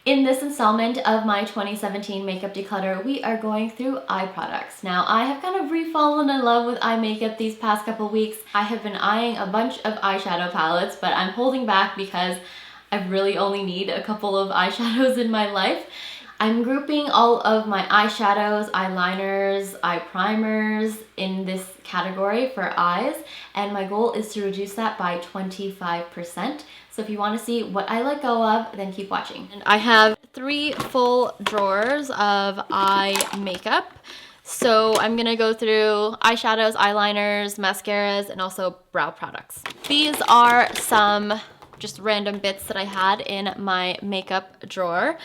In this installment of my 2017 makeup declutter, we are going through eye products. Now, I have kind of re-fallen in love with eye makeup these past couple weeks. I have been eyeing a bunch of eyeshadow palettes, but I'm holding back because I really only need a couple of eyeshadows in my life. I'm grouping all of my eyeshadows, eyeliners, eye primers in this category for eyes, and my goal is to reduce that by 25%. So if you want to see what I let go of, then keep watching. And I have 3 full drawers of eye makeup. So I'm gonna go through eyeshadows, eyeliners, mascaras, and also brow products. These are some just random bits that I had in my makeup drawer.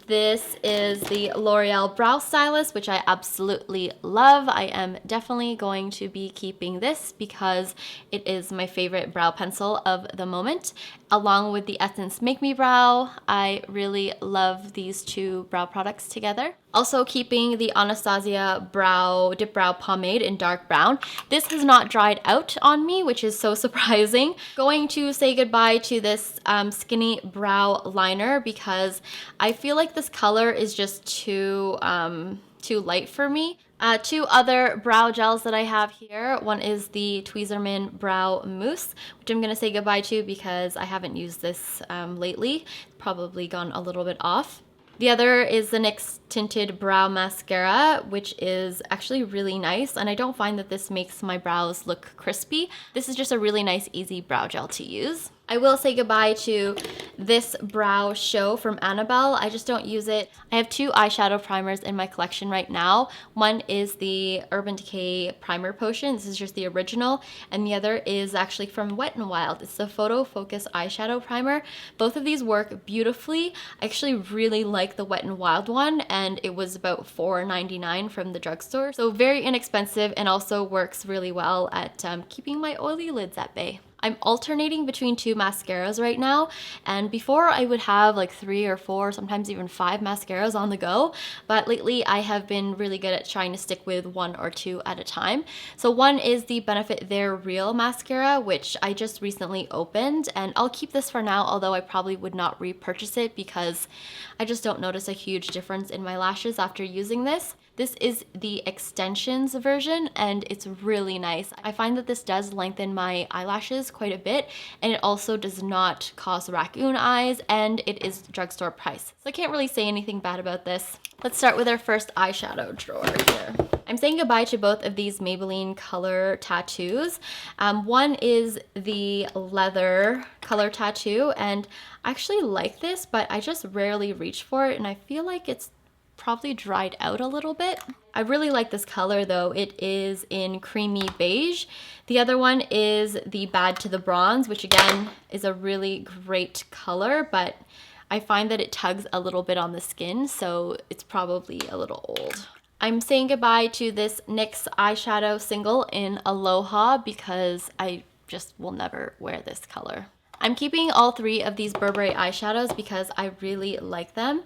This is the L'Oreal Brow Stylist, which I absolutely love. I am definitely going to be keeping this because it is my favorite brow pencil of the moment, along with the Essence Make Me Brow. I really love these 2 brow products together. Also keeping the Anastasia Dip Brow Pomade in dark brown. This has not dried out on me, which is so surprising. Going to say goodbye to this Skinny Brow Liner because I feel like this color is just too light for me. 2 other brow gels that I have here. One is the Tweezerman Brow Mousse, which I'm going to say goodbye to because I haven't used this lately. Probably gone a little bit off. The other is the NYX Tinted Brow Mascara, which is actually really nice, and I don't find that this makes my brows look crispy. This is just a really nice, easy brow gel to use. I will say goodbye to this brow show from Annabelle. I just don't use it. I have 2 eyeshadow primers in my collection right now. One is the Urban Decay Primer Potion. This is just the original. And the other is actually from Wet n Wild. It's the Photo Focus Eyeshadow Primer. Both of these work beautifully. I actually really like the Wet n Wild one, and it was about $4.99 from the drugstore. So very inexpensive and also works really well at keeping my oily lids at bay. I'm alternating between 2 mascaras right now, and before I would have like 3 or 4, sometimes even 5 mascaras on the go, but lately I have been really good at trying to stick with 1 or 2 at a time. So one is the Benefit They're Real mascara, which I just recently opened, and I'll keep this for now, although I probably would not repurchase it because I just don't notice a huge difference in my lashes after using this. This is the extensions version, and it's really nice. I find that this does lengthen my eyelashes quite a bit, and it also does not cause raccoon eyes, and it is drugstore price. So I can't really say anything bad about this. Let's start with our first eyeshadow drawer here. I'm saying goodbye to both of these Maybelline Color Tattoos. One is the leather color tattoo, and I actually like this, but I just rarely reach for it, and I feel like it's probably dried out a little bit. I really like this color though. It is in creamy beige. The other one is the Bad to the Bronze, which again is a really great color, but I find that it tugs a little bit on the skin, so it's probably a little old. I'm saying goodbye to this NYX eyeshadow single in Aloha because I just will never wear this color. I'm keeping all 3 of these Burberry eyeshadows because I really like them.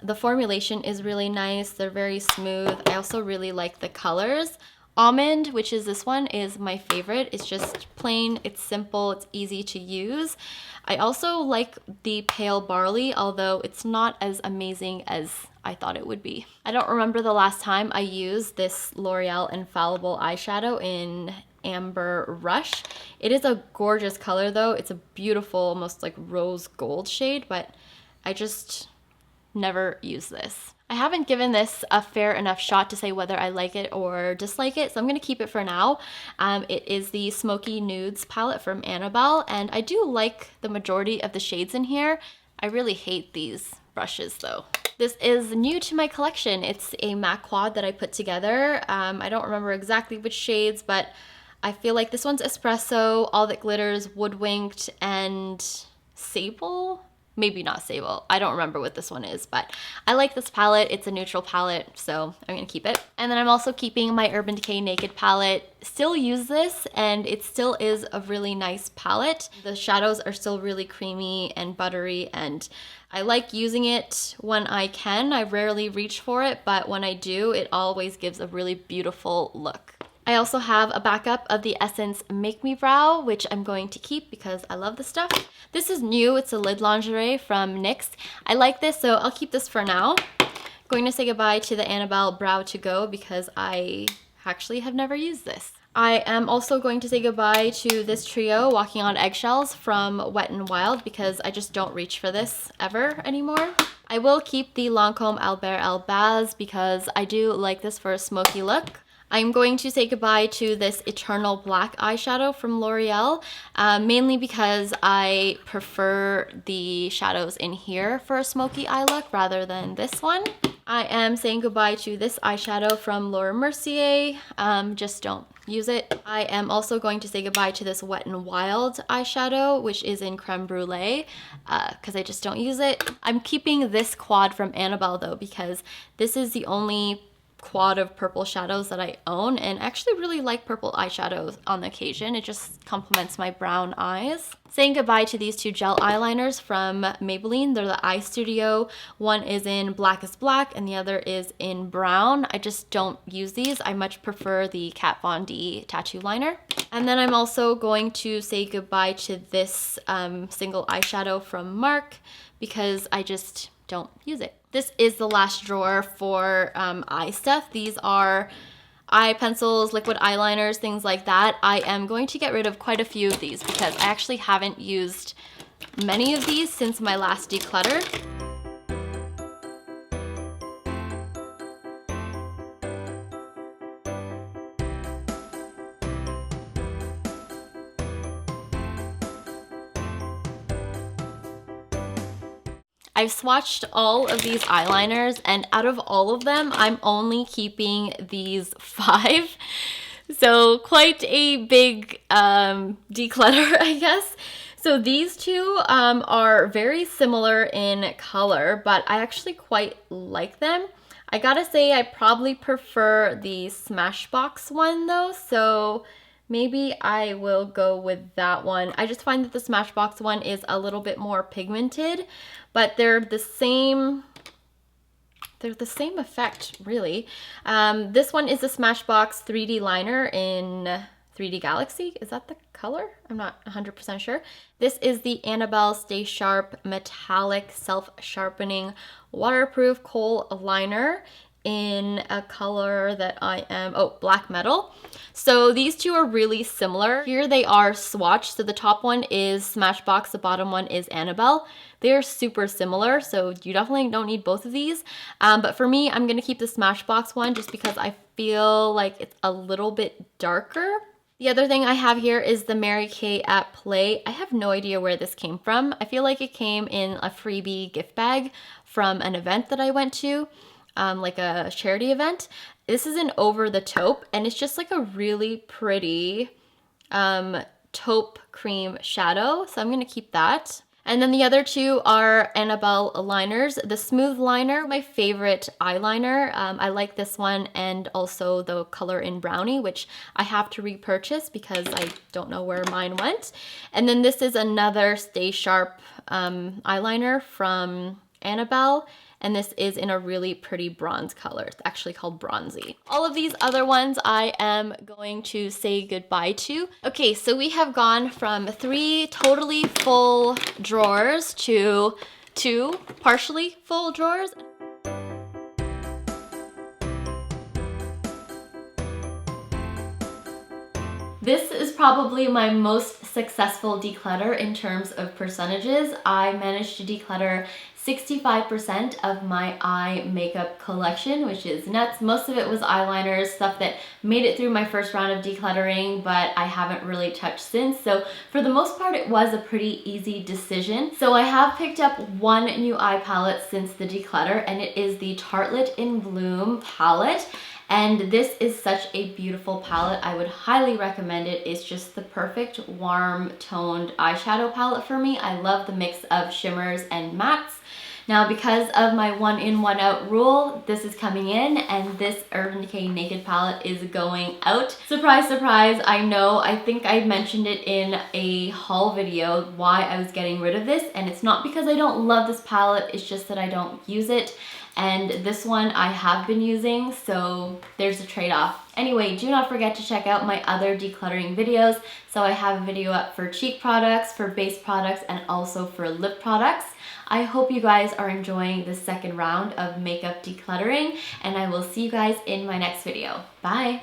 The formulation is really nice. They're very smooth. I also really like the colors. Almond, which is this one, is my favorite. It's just plain, it's simple, it's easy to use. I also like the pale Barley, although it's not as amazing as I thought it would be. I don't remember the last time I used this L'Oreal Infallible eyeshadow in Amber Rush. It is a gorgeous color though. It's a beautiful, almost like rose gold shade, but I just never use this. I haven't given this a fair enough shot to say whether I like it or dislike it, so I'm going to keep it for now. It is the Smokey Nudes palette from Annabelle, and I do like the majority of the shades in here. I really hate these brushes though. This is new to my collection. It's a MAC quad that I put together. I don't remember exactly which shades, but I feel like this one's Espresso, All That Glitters, Woodwinked, and Sable? Maybe not Sable. I don't remember what this one is, but I like this palette. It's a neutral palette, so I'm gonna keep it. And then I'm also keeping my Urban Decay Naked palette. Still use this, and it still is a really nice palette. The shadows are still really creamy and buttery, and I like using it when I can. I rarely reach for it, but when I do, it always gives a really beautiful look. I also have a backup of the Essence Make Me Brow, which I'm going to keep because I love this stuff. This is new. It's a Lid Lingerie from NYX. I like this, so I'll keep this for now. Going to say goodbye to the Annabelle Brow to Go because I actually have never used this. I am also going to say goodbye to this trio, Walking on Eggshells from Wet n Wild, because I just don't reach for this ever anymore. I will keep the Lancome Alber Elbaz because I do like this for a smoky look. I'm going to say goodbye to this Eternal Black eyeshadow from L'Oreal, mainly because I prefer the shadows in here for a smoky eye look rather than this one. I am saying goodbye to this eyeshadow from Laura Mercier, just don't use it. I am also going to say goodbye to this Wet n Wild eyeshadow, which is in Creme Brulee, because I just don't use it. I'm keeping this quad from Annabelle though, because this is the only quad of purple shadows that I own, and actually really like purple eyeshadows on occasion. It just complements my brown eyes. Saying goodbye to these two gel eyeliners from Maybelline. They're the Eye Studio. One is in Black is Black and the other is in brown. I just don't use these. I much prefer the Kat Von D tattoo liner. And then I'm also going to say goodbye to this single eyeshadow from Marc because I just don't use it. This is the last drawer for eye stuff. These are eye pencils, liquid eyeliners, things like that. I am going to get rid of quite a few of these because I actually haven't used many of these since my last declutter. I've swatched all of these eyeliners, and out of all of them, I'm only keeping these 5. So quite a big declutter, I guess. So these two are very similar in color, but I actually quite like them. I gotta say I probably prefer the Smashbox one though, so maybe I will go with that one. I just find that the Smashbox one is a little bit more pigmented, but they're the same effect, really. This one is the Smashbox 3D liner in 3D Galaxy. Is that the color? I'm not 100% sure. This is the Annabelle Stay Sharp Metallic Self-Sharpening Waterproof Kohl Liner in a color that I am, black metal. So these two are really similar. Here they are swatched. So the top one is Smashbox, the bottom one is Annabelle. They're super similar, so you definitely don't need both of these. But for me, I'm gonna keep the Smashbox one just because I feel like it's a little bit darker. The other thing I have here is the Mary Kay at Play. I have no idea where this came from. I feel like it came in a freebie gift bag from an event that I went to. Like a charity event. This is an Over the Taupe, and it's just like a really pretty taupe cream shadow, so I'm gonna keep that. And then the other two are Annabelle liners. The Smooth Liner, my favorite eyeliner. I like this one and also the color in Brownie, which I have to repurchase because I don't know where mine went. And then this is another Stay Sharp eyeliner from Annabelle. And this is in a really pretty bronze color. It's actually called Bronzy. All of these other ones I am going to say goodbye to. Okay, so we have gone from 3 totally full drawers to 2 partially full drawers. This is probably my most successful declutter in terms of percentages. I managed to declutter 65% of my eye makeup collection, which is nuts. Most of it was eyeliners, stuff that made it through my first round of decluttering, but I haven't really touched since. So for the most part, it was a pretty easy decision. So I have picked up one new eye palette since the declutter, and it is the Tartelette in Bloom palette. And this is such a beautiful palette. I would highly recommend it. It's just the perfect warm toned eyeshadow palette for me. I love the mix of shimmers and mattes. Now, because of my 1 in, 1 out rule, this is coming in and this Urban Decay Naked palette is going out. Surprise, surprise, I know. I think I mentioned it in a haul video why I was getting rid of this, and it's not because I don't love this palette, it's just that I don't use it. and this one I have been using, so there's a trade-off. Anyway, do not forget to check out my other decluttering videos. So I have a video up for cheek products, for base products, and also for lip products. I hope you guys are enjoying the second round of makeup decluttering, and I will see you guys in my next video. Bye!